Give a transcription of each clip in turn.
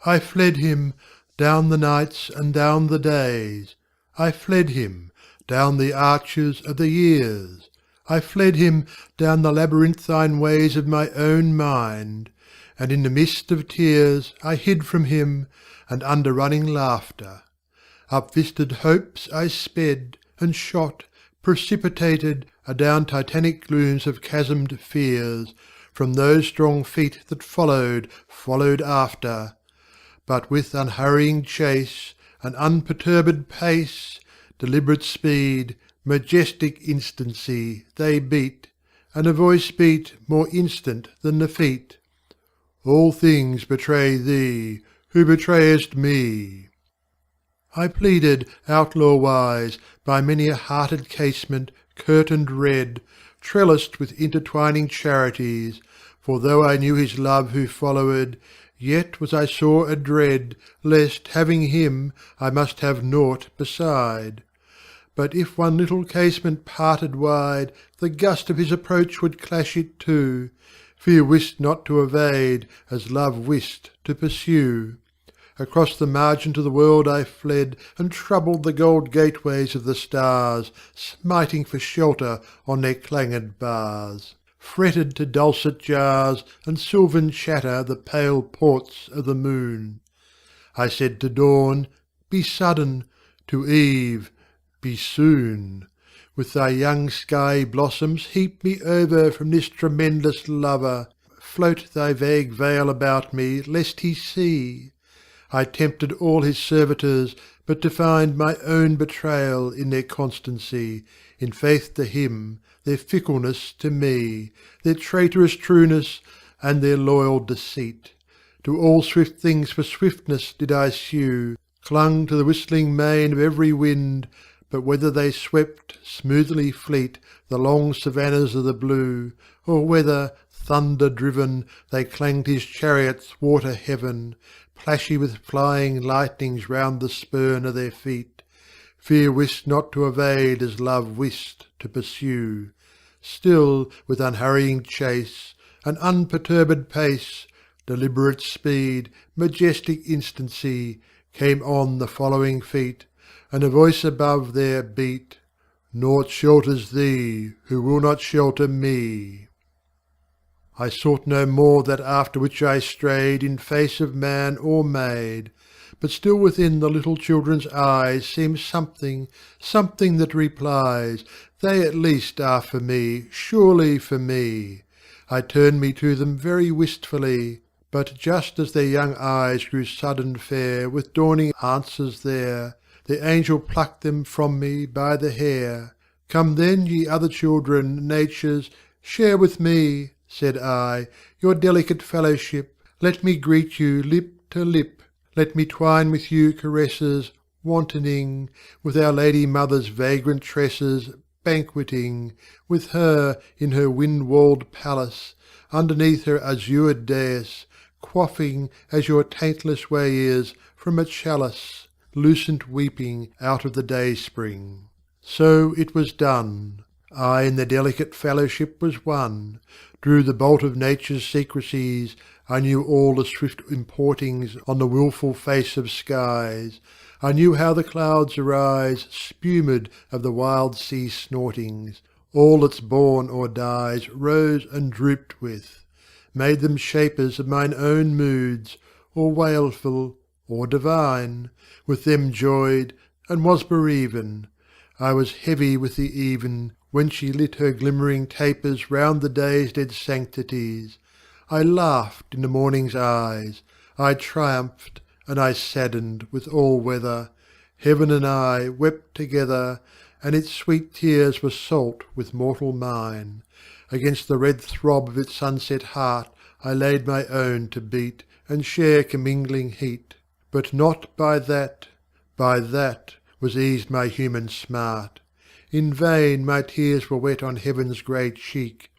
I fled him, down the nights and down the days. I fled him, down the arches of the years. I fled him down the labyrinthine ways of my own mind, and in the mist of tears I hid from him, and under running laughter. Up vistaed hopes I sped, and shot, precipitated, adown titanic glooms of chasmed fears, from those strong feet that followed after. But with unhurrying chase, an unperturbed pace, deliberate speed, majestic instancy, they beat, and a voice beat more instant than the feet. All things betray thee, who betrayest me. I pleaded, outlaw-wise, by many a hearted casement, curtained red, trellised with intertwining charities, for though I knew his love who followed, yet was I sore adread, lest, having him, I must have nought beside. But if one little casement parted wide, the gust of his approach would clash it to. Fear wist not to evade, as love wist to pursue. Across the margent of the world I fled, and troubled the gold gateways of the stars, smiting for shelter on their clangèd bars. Fretted to dulcet jars and sylvan chatter the pale ports of the moon. I said to dawn, "Be sudden," to eve, "Be soon." With thy young sky blossoms heap me over from this tremendous lover. Float thy vague veil about me, lest he see. I tempted all his servitors, but to find my own betrayal in their constancy, in faith to him, their fickleness to me, their traitorous trueness, and their loyal deceit. To all swift things for swiftness did I sue, clung to the whistling mane of every wind, but whether they swept, smoothly fleet, the long savannas of the blue, or whether, thunder-driven, they clanged his chariot thwart a heaven, plashy with flying lightnings round the spurn of their feet, fear wist not to evade as love wist to pursue. Still, with unhurrying chase, an unperturbed pace, deliberate speed, majestic instancy, came on the following feet, and a voice above there beat, "Naught shelters thee who will not shelter me." I sought no more that after which I strayed in face of man or maid, but still within the little children's eyes seems something, something that replies, "They at least are for me, surely for me." I turned me to them very wistfully, but just as their young eyes grew sudden fair with dawning answers there, the angel plucked them from me by the hair. "Come then, ye other children, nature's, share with me," said I, "your delicate fellowship. Let me greet you lip to lip. Let me twine with you caresses, wantoning with our Lady Mother's vagrant tresses, banqueting with her in her wind-walled palace, underneath her azured dais, quaffing, as your taintless way is, from a chalice, lucent weeping out of the day-spring." So it was done. I in the delicate fellowship was one, drew the bolt of nature's secrecies, I knew all the swift importings on the wilful face of skies, I knew how the clouds arise, spumed of the wild sea snortings, all that's born or dies rose and drooped with, made them shapers of mine own moods, or wailful, or divine, with them joyed, and was bereaven. I was heavy with the even, when she lit her glimmering tapers round the day's dead sanctities. I laughed in the morning's eyes, I triumphed, and I saddened with all weather. Heaven and I wept together, and its sweet tears were salt with mortal mine. Against the red throb of its sunset heart I laid my own to beat, and share commingling heat. But not by that was eased my human smart. In vain my tears were wet on heaven's grey cheek.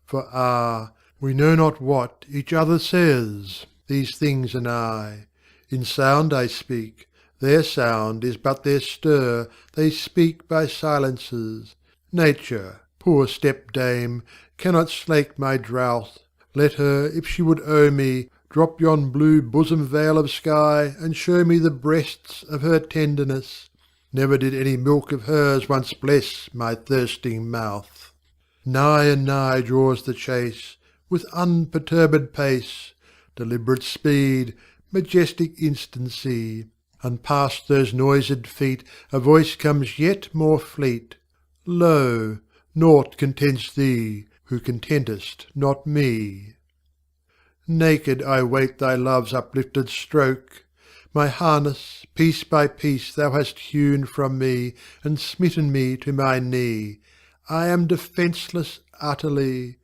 For we know not what each other says, these things and I. In sound I speak, their sound is but their stir, they speak by silences. Nature, poor step-dame, cannot slake my drouth. Let her, if she would owe me, Drop yon blue bosom veil of sky, and show me the breasts of her tenderness. Never did any milk of hers once bless my thirsting mouth. Nigh and nigh draws the chase, with unperturbed pace, deliberate speed, majestic instancy, and past those noised feet a voice comes yet more fleet. Lo, naught contents thee, who contentest not me. Naked I wait thy love's uplifted stroke. My harness, piece by piece, thou hast hewn from me, and smitten me to my knee. I am defenceless utterly.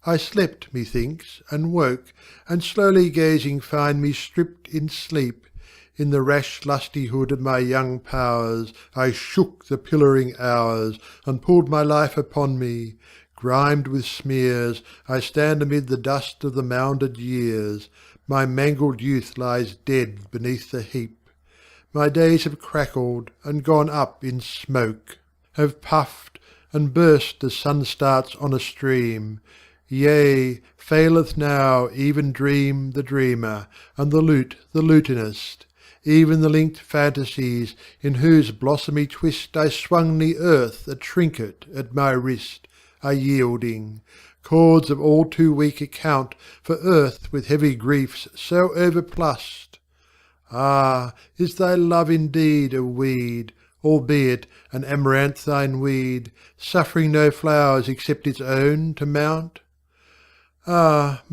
I slept, methinks, and woke, and slowly gazing find me stripped in sleep. In the rash lustihood of my young powers, I shook the pillaring hours, and pulled my life upon me. Grimed with smears, I stand amid the dust of the mounded years. My mangled youth lies dead beneath the heap. My days have crackled, and gone up in smoke, have puffed, and burst as sun starts on a stream. Yea, faileth now even dream the dreamer, and the lute the lutanist. Even the linked fantasies, in whose blossomy twist I swung the earth a trinket at my wrist, are yielding, cords of all too weak account for earth with heavy griefs so overplussed. Ah, is thy love indeed a weed, albeit an amaranthine weed, suffering no flowers except its own to mount? Ah,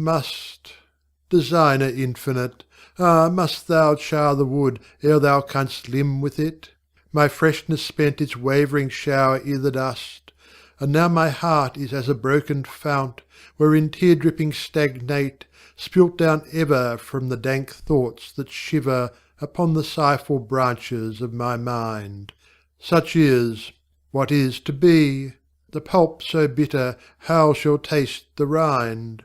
Designer infinite, must thou char the wood ere thou canst limn with it? My freshness spent its wavering shower I' the dust, and now my heart is as a broken fount, wherein tear-drippings stagnate, spilt down ever from the dank thoughts that shiver upon the sighful branches of my mind. Such is what is to be. The pulp so bitter, how shall taste the rind?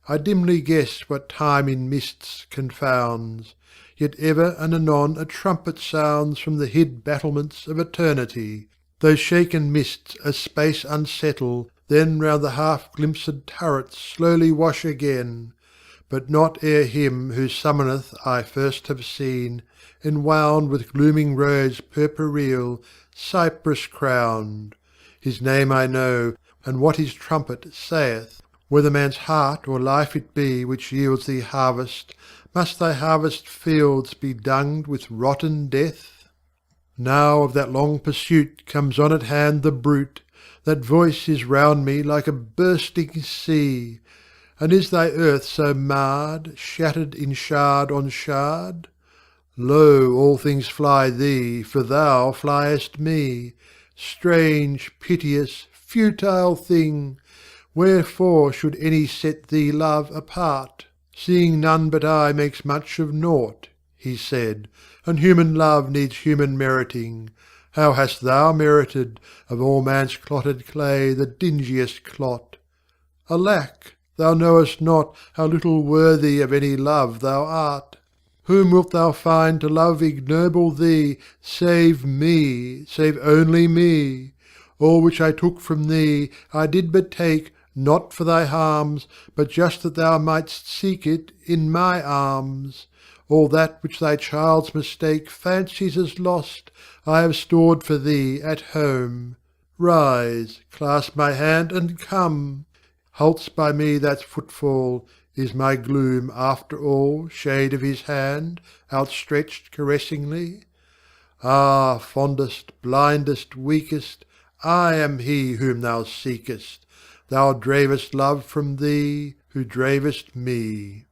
I dimly guess what time in mists confounds, yet ever and anon a trumpet sounds from the hid battlements of eternity. Those shaken mists a space unsettle, then round the half-glimpsed turrets slowly wash again, but not ere him who summoneth I first have seen, enwound with glooming robes purpureal, cypress-crowned. His name I know, and what his trumpet saith. Whether man's heart or life it be which yields thee harvest, must thy harvest fields be dunged with rotten death? Now of that long pursuit comes on at hand the bruit, that voice is round me like a bursting sea. And is thy earth so marred, shattered in shard on shard? Lo, all things fly thee, for thou fliest me. Strange, piteous, futile thing! Wherefore should any set thee love apart? Seeing none but I makes much of naught, he said, and human love needs human meriting. How hast thou merited, of all man's clotted clay the dingiest clot? Alack, thou knowest not how little worthy of any love thou art. Whom wilt thou find to love ignoble thee, save me, save only me? All which I took from thee I did but take, not for thy harms, but just that thou mightst seek it in my arms. All that which thy child's mistake fancies as lost, I have stored for thee at home. Rise, clasp my hand, and come. Halts by me that footfall, is my gloom after all shade of his hand, outstretched caressingly? Ah, fondest, blindest, weakest, I am he whom thou seekest. Thou dravest love from thee, who dravest me.